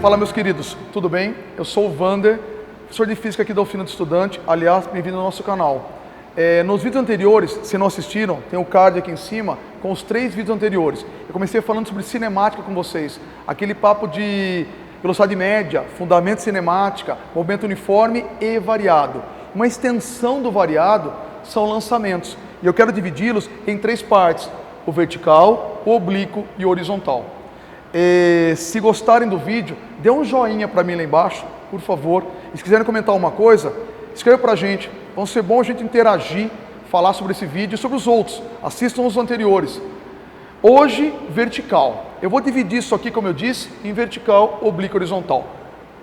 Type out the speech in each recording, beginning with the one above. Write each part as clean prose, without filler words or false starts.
Fala, meus queridos, tudo bem? Eu sou o Wander, professor de Física aqui da Oficina do Estudante. Aliás, bem-vindo ao nosso canal. Nos vídeos anteriores, se não assistiram, tem o card aqui em cima com os 3 vídeos anteriores. Eu comecei falando sobre cinemática com vocês, aquele papo de velocidade média, fundamento de cinemática, movimento uniforme e variado. Uma extensão do variado são lançamentos, e eu quero dividi-los em 3 partes: o vertical, o oblíquo e o horizontal. Se gostarem do vídeo, dê um joinha para mim lá embaixo, por favor. E se quiserem comentar uma coisa, escreva para a gente. Vai ser bom a gente interagir, falar sobre esse vídeo e sobre os outros. Assistam os anteriores. Hoje, vertical. Eu vou dividir isso aqui, como eu disse, em vertical, oblíquo e horizontal.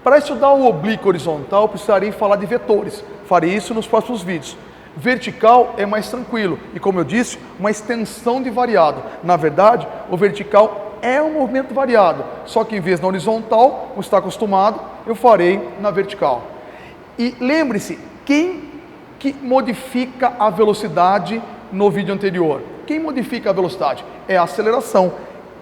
Para estudar o oblíquo e horizontal, precisarei falar de vetores. Farei isso nos próximos vídeos. Vertical é mais tranquilo e, como eu disse, uma extensão de variado. Na verdade, o vertical é um movimento variado, só que em vez da horizontal, como está acostumado, eu farei na vertical. E lembre-se, quem que modifica a velocidade no vídeo anterior? Quem modifica a velocidade? É a aceleração.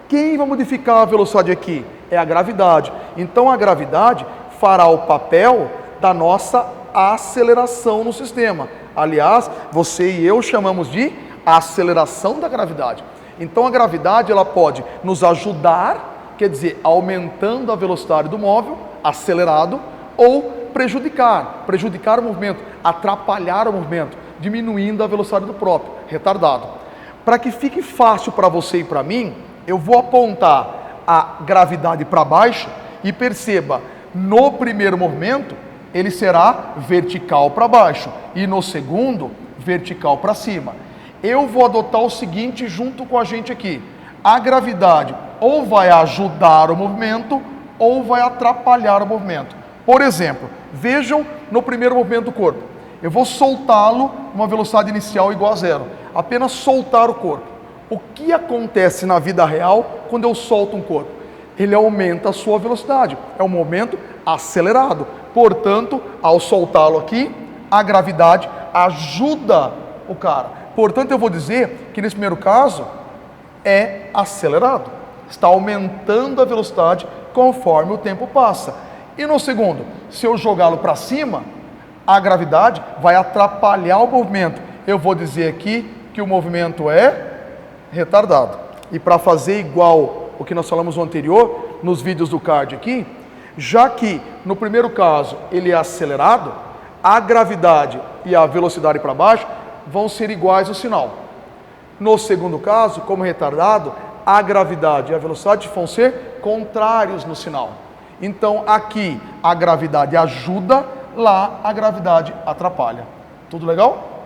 Quem vai modificar a velocidade aqui? É a gravidade. Então a gravidade fará o papel da nossa aceleração no sistema. Aliás, você e eu chamamos de aceleração da gravidade. Então a gravidade ela pode nos ajudar, quer dizer, aumentando a velocidade do móvel, acelerado, ou prejudicar o movimento, atrapalhar o movimento, diminuindo a velocidade do próprio, retardado. Para que fique fácil para você e para mim, eu vou apontar a gravidade para baixo e perceba, no primeiro movimento, ele será vertical para baixo e no segundo, vertical para cima. Eu vou adotar o seguinte junto com a gente aqui: a gravidade ou vai ajudar o movimento ou vai atrapalhar o movimento. Por exemplo, vejam no primeiro movimento do corpo. Eu vou soltá-lo numa velocidade inicial igual a 0. Apenas soltar o corpo. O que acontece na vida real quando eu solto um corpo? Ele aumenta a sua velocidade. É um movimento acelerado. Portanto, ao soltá-lo aqui, a gravidade ajuda o cara. Portanto, eu vou dizer que nesse primeiro caso é acelerado. Está aumentando a velocidade conforme o tempo passa. E no segundo, se eu jogá-lo para cima, a gravidade vai atrapalhar o movimento. Eu vou dizer aqui que o movimento é retardado. E para fazer igual o que nós falamos no anterior, nos vídeos do card aqui, já que no primeiro caso ele é acelerado, a gravidade e a velocidade para baixo vão ser iguais no sinal. No segundo caso, como retardado, a gravidade e a velocidade vão ser contrários no sinal. Então aqui a gravidade ajuda, lá a gravidade atrapalha. Tudo legal?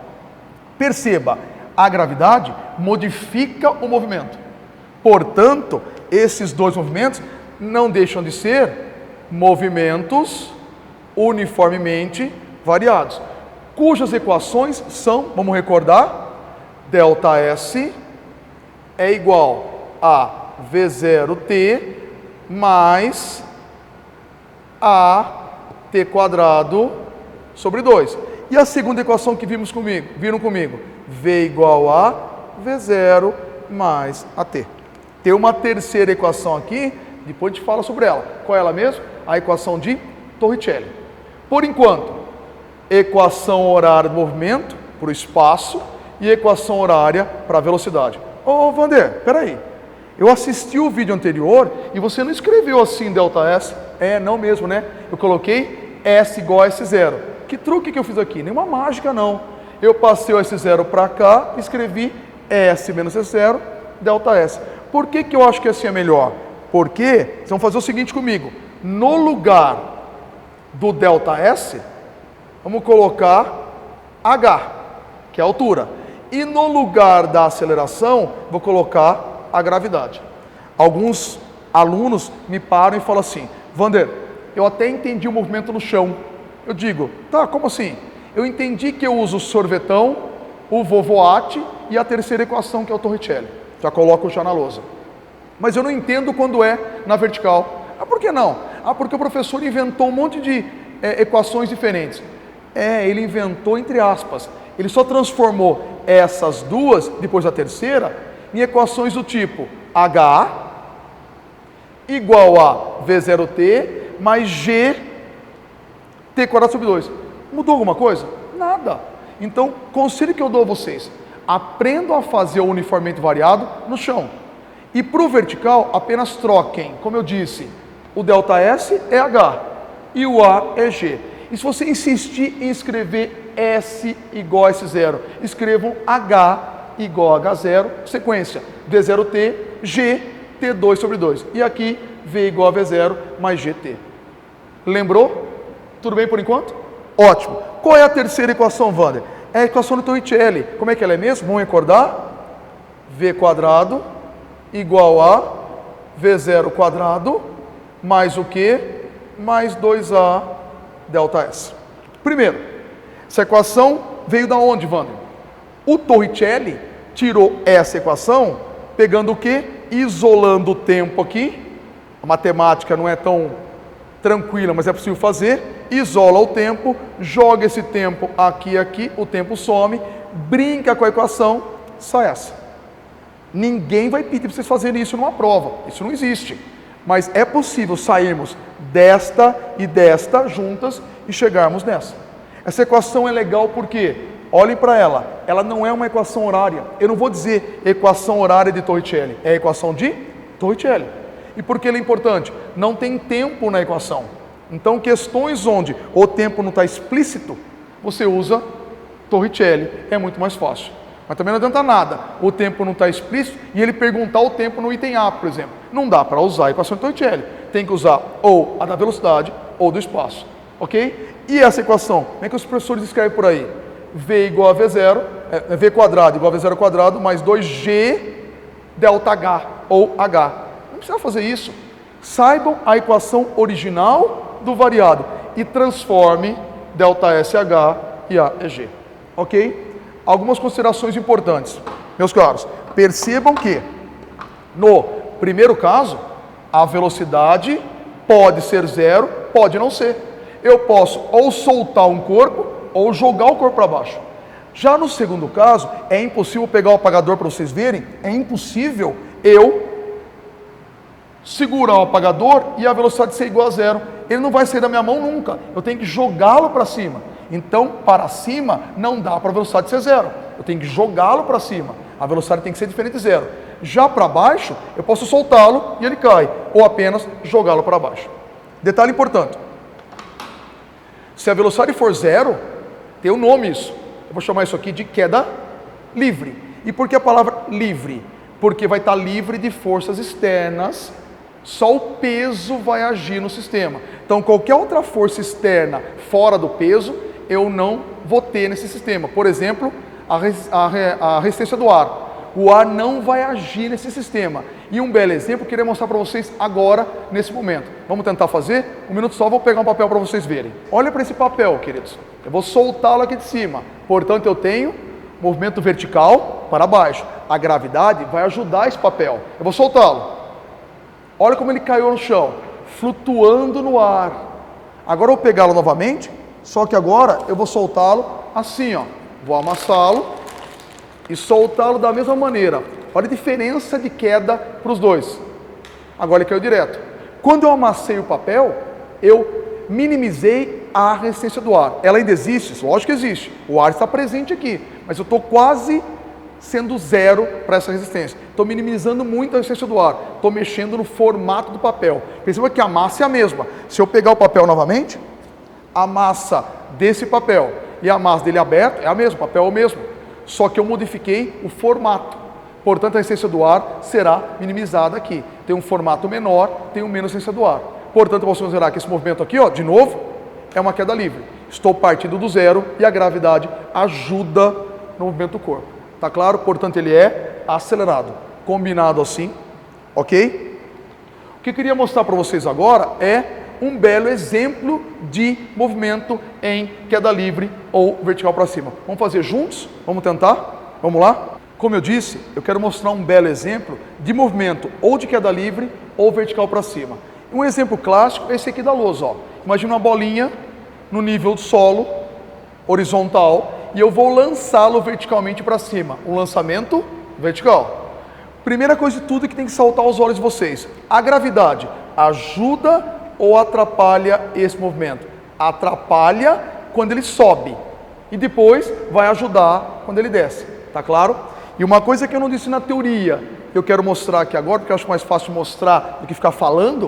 Perceba, a gravidade modifica o movimento. Portanto, esses 2 movimentos não deixam de ser movimentos uniformemente variados, cujas equações são, vamos recordar, ΔS é igual a V0t mais AT² sobre 2. E a segunda equação que viram comigo? V igual a V0 mais AT. Tem uma terceira equação aqui, depois a gente fala sobre ela. Qual é ela mesmo? A equação de Torricelli. Por enquanto, equação horária do movimento para o espaço e equação horária para a velocidade. Ô Wander, peraí. Eu assisti o vídeo anterior e você não escreveu assim ΔS. Não mesmo, né? Eu coloquei S igual a S0. Que truque que eu fiz aqui? Nenhuma mágica, não. Eu passei o S0 para cá e escrevi S menos S0, ΔS. Por que eu acho que assim é melhor? Porque, vocês vão fazer o seguinte comigo. No lugar do ΔS, vamos colocar H, que é a altura. E no lugar da aceleração, vou colocar a gravidade. Alguns alunos me param e falam assim: Wander, eu até entendi o movimento no chão. Eu digo, tá, como assim? Eu entendi que eu uso o sorvetão, o vovoate e a terceira equação, que é o Torricelli. Já coloco já na lousa. Mas eu não entendo quando é na vertical. Por que não? Porque o professor inventou um monte de equações diferentes. Ele inventou entre aspas. Ele só transformou essas duas, depois da terceira, em equações do tipo HA igual a V0t mais G T quadrado sobre 2. Mudou alguma coisa? Nada. Então, conselho que eu dou a vocês, aprendam a fazer o uniformemente variado no chão. E para o vertical, apenas troquem, como eu disse, o ΔS é H e o A é G. E se você insistir em escrever S igual a S0, escrevam H igual a H0, sequência V0T, G, T2 sobre 2. E aqui, V igual a V0 mais GT. Lembrou? Tudo bem por enquanto? Ótimo. Qual é a terceira equação, Wander? É a equação de Torricelli. Como é que ela é mesmo? Vamos recordar? V quadrado igual a V0 quadrado mais o quê? Mais 2A ΔS. Primeiro, essa equação veio da onde, Wander? O Torricelli tirou essa equação pegando o quê? Isolando o tempo aqui. A matemática não é tão tranquila, mas é possível fazer. Isola o tempo, joga esse tempo aqui e aqui, o tempo some, brinca com a equação, sai essa. Ninguém vai pedir para vocês fazerem isso numa prova, isso não existe. Mas é possível sairmos desta e desta juntas e chegarmos nessa. Essa equação é legal porque, olhem para ela não é uma equação horária. Eu não vou dizer equação horária de Torricelli, é a equação de Torricelli. E por que ela é importante? Não tem tempo na equação. Então, questões onde o tempo não está explícito, você usa Torricelli, é muito mais fácil. Mas também não adianta nada, o tempo não está explícito e ele perguntar o tempo no item A, por exemplo. Não dá para usar a equação de Torricelli. Tem que usar ou a da velocidade ou do espaço. Ok? E essa equação, como é que os professores escrevem por aí? V igual a V0, V quadrado igual a V0 quadrado mais 2G ΔH ou H. Não precisa fazer isso. Saibam a equação original do variado e transforme ΔSH e AEG. Ok? Algumas considerações importantes. Meus caros, percebam que no primeiro caso, a velocidade pode ser zero, pode não ser. Eu posso ou soltar um corpo ou jogar o corpo para baixo. Já no segundo caso, é impossível pegar o apagador para vocês verem, é impossível eu segurar o apagador e a velocidade ser igual a zero. Ele não vai sair da minha mão nunca. Eu tenho que jogá-lo para cima. Então, para cima, não dá para a velocidade ser zero. Eu tenho que jogá-lo para cima. A velocidade tem que ser diferente de zero. Já para baixo, eu posso soltá-lo e ele cai. Ou apenas jogá-lo para baixo. Detalhe importante. Se a velocidade for zero, tem um nome isso. Eu vou chamar isso aqui de queda livre. E por que a palavra livre? Porque vai estar livre de forças externas. Só o peso vai agir no sistema. Então, qualquer outra força externa fora do peso, eu não vou ter nesse sistema. Por exemplo, a resistência do ar. O ar não vai agir nesse sistema. E um belo exemplo, eu queria mostrar para vocês agora, nesse momento. Vamos tentar fazer? Um minuto só, vou pegar um papel para vocês verem. Olha para esse papel, queridos. Eu vou soltá-lo aqui de cima. Portanto, eu tenho movimento vertical para baixo. A gravidade vai ajudar esse papel. Eu vou soltá-lo. Olha como ele caiu no chão, flutuando no ar. Agora eu vou pegá-lo novamente, só que agora eu vou soltá-lo assim, ó. Vou amassá-lo e soltá-lo da mesma maneira. Olha a diferença de queda para os dois. Agora ele caiu direto. Quando eu amassei o papel, eu minimizei a resistência do ar. Ela ainda existe? Lógico que existe. O ar está presente aqui, mas eu estou quase sendo zero para essa resistência. Estou minimizando muito a resistência do ar. Estou mexendo no formato do papel. Perceba que a massa é a mesma. Se eu pegar o papel novamente, a massa desse papel e a massa dele aberto é a mesma, o papel é o mesmo. Só que eu modifiquei o formato. Portanto, a resistência do ar será minimizada aqui. Tem um formato menor, tem um menos resistência do ar. Portanto, eu posso considerar que esse movimento aqui, ó, de novo, é uma queda livre. Estou partindo do zero e a gravidade ajuda no movimento do corpo. Tá claro? Portanto, ele é acelerado. Combinado assim, ok? O que eu queria mostrar para vocês agora é um belo exemplo de movimento em queda livre ou vertical para cima. Vamos fazer juntos? Vamos tentar? Vamos lá? Como eu disse, eu quero mostrar um belo exemplo de movimento ou de queda livre ou vertical para cima. Um exemplo clássico é esse aqui da lousa. Ó. Imagina uma bolinha no nível do solo, horizontal, e eu vou lançá-lo verticalmente para cima. Um lançamento vertical. Primeira coisa de tudo que tem que saltar aos olhos de vocês. A gravidade ajuda ou atrapalha esse movimento? Atrapalha quando ele sobe e depois vai ajudar quando ele desce, tá claro? E uma coisa que eu não disse na teoria, eu quero mostrar aqui agora, porque eu acho mais fácil mostrar do que ficar falando.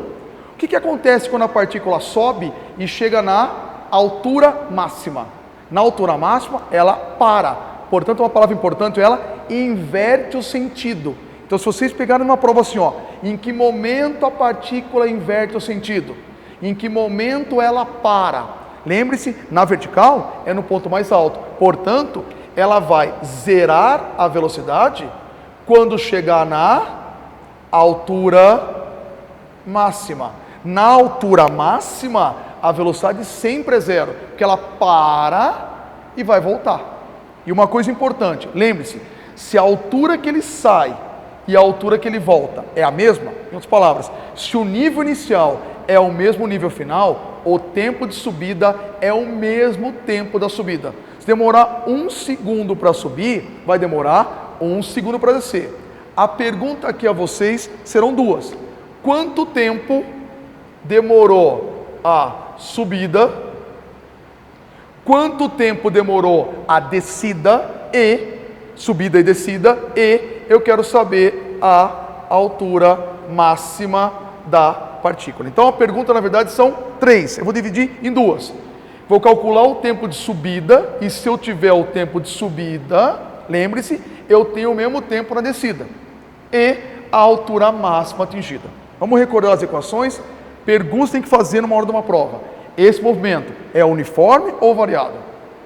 O que acontece quando a partícula sobe e chega na altura máxima? Na altura máxima, ela para. Portanto, uma palavra importante, ela inverte o sentido. Então, se vocês pegarem uma prova assim, ó, em que momento a partícula inverte o sentido? Em que momento ela para? Lembre-se, na vertical é no ponto mais alto. Portanto, ela vai zerar a velocidade quando chegar na altura máxima. Na altura máxima, a velocidade sempre é zero, porque ela para e vai voltar. E uma coisa importante, lembre-se, se a altura que ele sai e a altura que ele volta é a mesma, em outras palavras, se o nível inicial é o mesmo nível final, o tempo de subida é o mesmo tempo da subida. Se demorar 1 segundo para subir, vai demorar 1 segundo para descer. A pergunta aqui a vocês serão duas. Quanto tempo demorou a subida? Quanto tempo demorou a descida subida e descida, e eu quero saber a altura máxima da partícula. Então a pergunta na verdade são 3, eu vou dividir em 2. Vou calcular o tempo de subida, e se eu tiver o tempo de subida, lembre-se, eu tenho o mesmo tempo na descida, e a altura máxima atingida. Vamos recordar as equações? Perguntas tem que fazer numa hora de uma prova. Esse movimento é uniforme ou variado?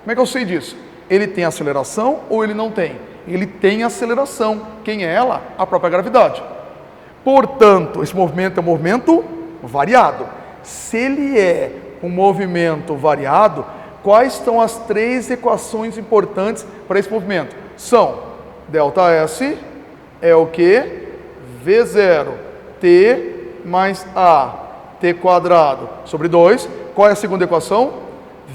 Como é que eu sei disso? Ele tem aceleração ou ele não tem? Ele tem aceleração. Quem é ela? A própria gravidade. Portanto, esse movimento é um movimento variado. Se ele é um movimento variado, quais são as 3 equações importantes para esse movimento? São ΔS é o que? V0 T mais A T quadrado sobre 2. Qual é a segunda equação?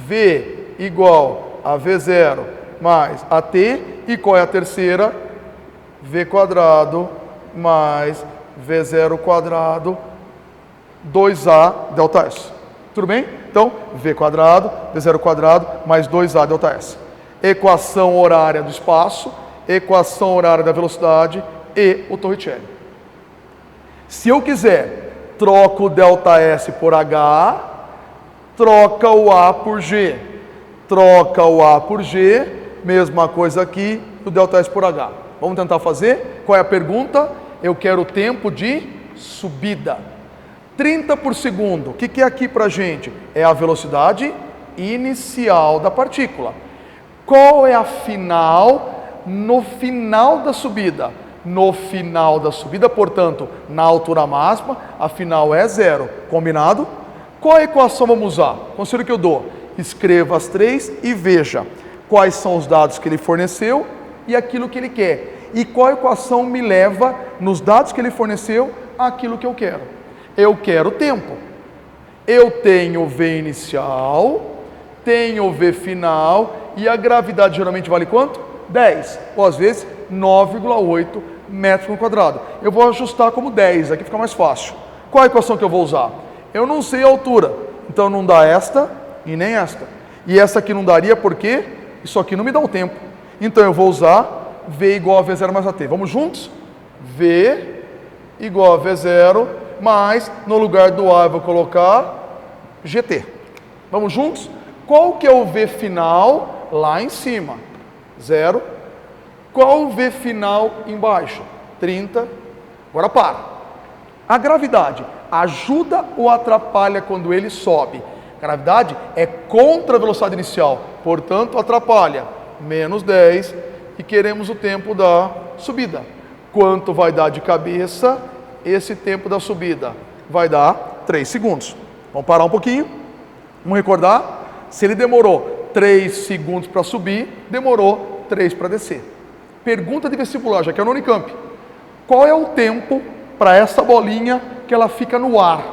V igual a V0 mais AT. E qual é a terceira? V quadrado mais V0 quadrado 2A ΔS. Tudo bem? Então, V quadrado, V0 quadrado mais 2A ΔS. Equação horária do espaço, equação horária da velocidade e o Torricelli. Se eu quiser, troco o ΔS por H, troca o A por G. Troca o A por G, mesma coisa aqui, o ΔS por H. Vamos tentar fazer? Qual é a pergunta? Eu quero o tempo de subida. 30 por segundo. O que é aqui para a gente? É a velocidade inicial da partícula. Qual é a final? No final da subida. No final da subida, portanto, na altura máxima, a final é 0. Combinado? Qual equação vamos usar? Conselho que eu dou. Escreva as 3 e veja quais são os dados que ele forneceu e aquilo que ele quer. E qual equação me leva, nos dados que ele forneceu, àquilo que eu quero. Eu quero tempo. Eu tenho V inicial, tenho V final, e a gravidade geralmente vale quanto? 10, ou às vezes 9,8 metros por quadrado. Eu vou ajustar como 10, aqui fica mais fácil. Qual a equação que eu vou usar? Eu não sei a altura, então não dá esta e nem esta. E essa aqui não daria porque isso aqui não me dá o tempo. Então eu vou usar V igual a V0 mais AT. Vamos juntos? V igual a V0 mais, no lugar do A eu vou colocar GT. Vamos juntos? Qual que é o V final lá em cima? 0. Qual o V final embaixo? 30. Agora para. A gravidade ajuda ou atrapalha quando ele sobe? A gravidade é contra a velocidade inicial, portanto atrapalha. Menos 10 e queremos o tempo da subida. Quanto vai dar de cabeça esse tempo da subida? Vai dar 3 segundos. Vamos parar um pouquinho. Vamos recordar? Se ele demorou 3 segundos para subir, demorou 3 para descer. Pergunta de vestibular, já que é no Unicamp. Qual é o tempo para essa bolinha que ela fica no ar?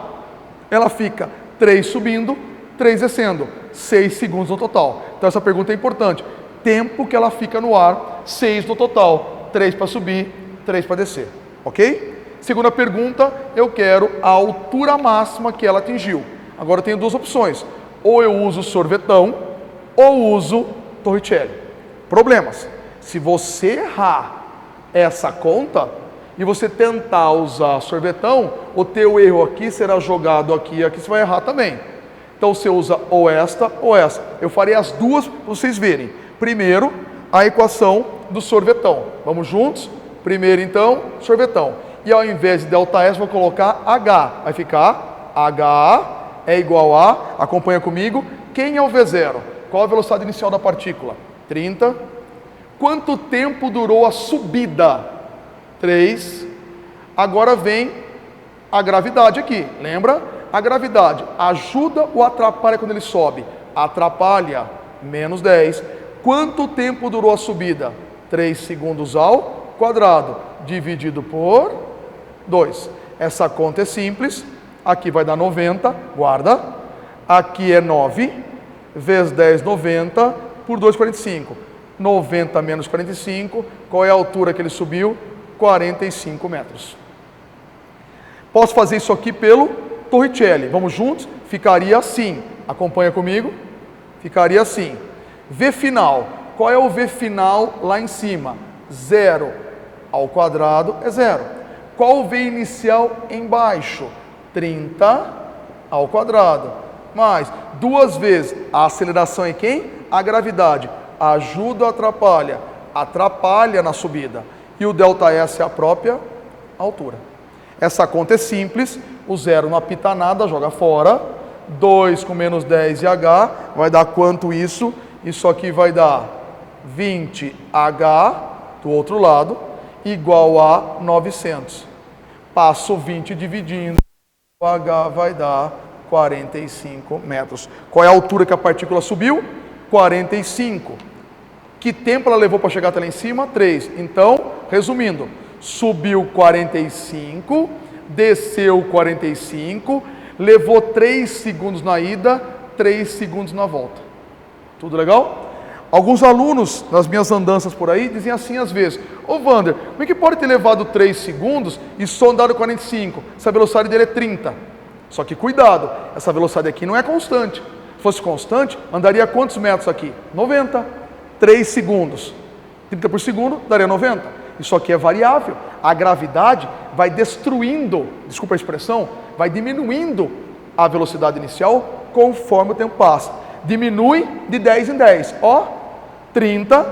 Ela fica 3 subindo, 3 descendo. 6 segundos no total. Então essa pergunta é importante. Tempo que ela fica no ar, 6 no total. 3 para subir, 3 para descer. Ok? Segunda pergunta, eu quero a altura máxima que ela atingiu. Agora eu tenho duas opções. Ou eu uso sorvetão, ou uso Torricelli. Problemas. Se você errar essa conta e você tentar usar sorvetão, o teu erro aqui será jogado aqui e aqui você vai errar também. Então você usa ou esta ou essa. Eu farei as duas para vocês verem. Primeiro, a equação do sorvetão. Vamos juntos? Primeiro então, sorvetão. E ao invés de ΔS, vou colocar H. Vai ficar H é igual a, acompanha comigo, quem é o V0? Qual a velocidade inicial da partícula? 30. Quanto tempo durou a subida? 3. Agora vem a gravidade aqui, lembra? A gravidade ajuda ou atrapalha quando ele sobe? Atrapalha, menos 10. Quanto tempo durou a subida? 3 segundos ao quadrado, dividido por 2. Essa conta é simples. Aqui vai dar 90, guarda. Aqui é 9, vezes 10, 90, por 2, 45. 90 menos 45, qual é a altura que ele subiu? 45 metros. Posso fazer isso aqui pelo Torricelli. Vamos juntos? Ficaria assim. Acompanha comigo. Ficaria assim. V final. Qual é o V final lá em cima? 0 ao quadrado é 0. Qual o V inicial embaixo? 30 ao quadrado. Mais, duas vezes, a aceleração é quem? A gravidade. Ajuda ou atrapalha? Atrapalha na subida. E o ΔS é a própria altura. Essa conta é simples. O 0 não apita nada, joga fora. 2 com menos 10 e H. Vai dar quanto isso? Isso aqui vai dar 20H do outro lado, igual a 900. Passo 20 dividindo. O H vai dar 45 metros. Qual é a altura que a partícula subiu? 45. Que tempo ela levou para chegar até lá em cima? 3. Então, resumindo, subiu 45, desceu 45, levou 3 segundos na ida, 3 segundos na volta. Tudo legal? Alguns alunos, nas minhas andanças por aí, dizem assim às vezes: ô Wander, como é que pode ter levado 3 segundos e só andado 45? Essa velocidade dele é 30. Só que cuidado, essa velocidade aqui não é constante. Se fosse constante, andaria quantos metros aqui? 90. 3 segundos. 30 por segundo daria 90. Isso aqui é variável. A gravidade vai destruindo, desculpa a expressão, vai diminuindo a velocidade inicial conforme o tempo passa. Diminui de 10 em 10. Ó, 30,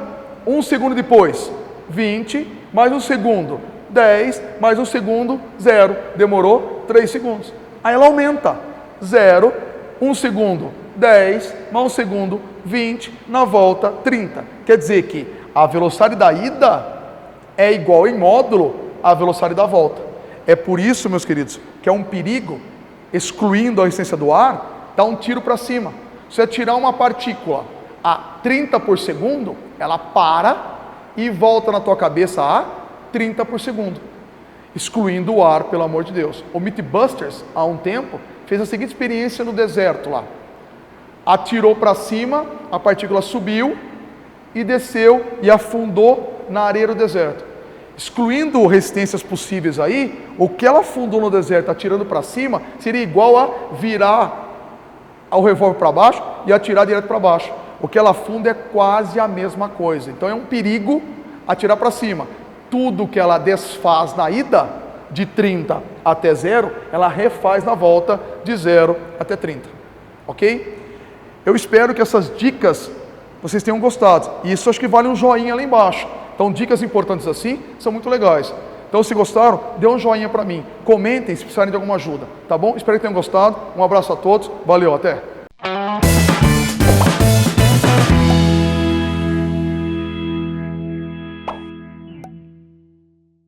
1 segundo depois, 20, mais 1 segundo, 10, mais 1 segundo, 0. Demorou 3 segundos. Aí ela aumenta. 0, 1 segundo, 10, mais 1 segundo, 20, na volta, 30. Quer dizer que a velocidade da ida é igual em módulo à velocidade da volta. É por isso, meus queridos, que é um perigo, excluindo a resistência do ar, dar um tiro para cima. Se você tirar uma partícula a 30 por segundo, ela para e volta na tua cabeça a 30 por segundo, excluindo o ar, pelo amor de Deus. O Mythbusters, há um tempo, fez a seguinte experiência no deserto lá. Atirou para cima, a partícula subiu e desceu e afundou na areia do deserto. Excluindo resistências possíveis aí, o que ela afundou no deserto atirando para cima seria igual a virar o revólver para baixo e atirar direto para baixo. O que ela afunda é quase a mesma coisa. Então é um perigo atirar para cima. Tudo que ela desfaz na ida, de 30 até 0, ela refaz na volta de 0 até 30. Ok? Eu espero que essas dicas vocês tenham gostado. E isso acho que vale um joinha lá embaixo. Então dicas importantes assim são muito legais. Então se gostaram, dê um joinha para mim. Comentem se precisarem de alguma ajuda. Tá bom? Espero que tenham gostado. Um abraço a todos. Valeu, até!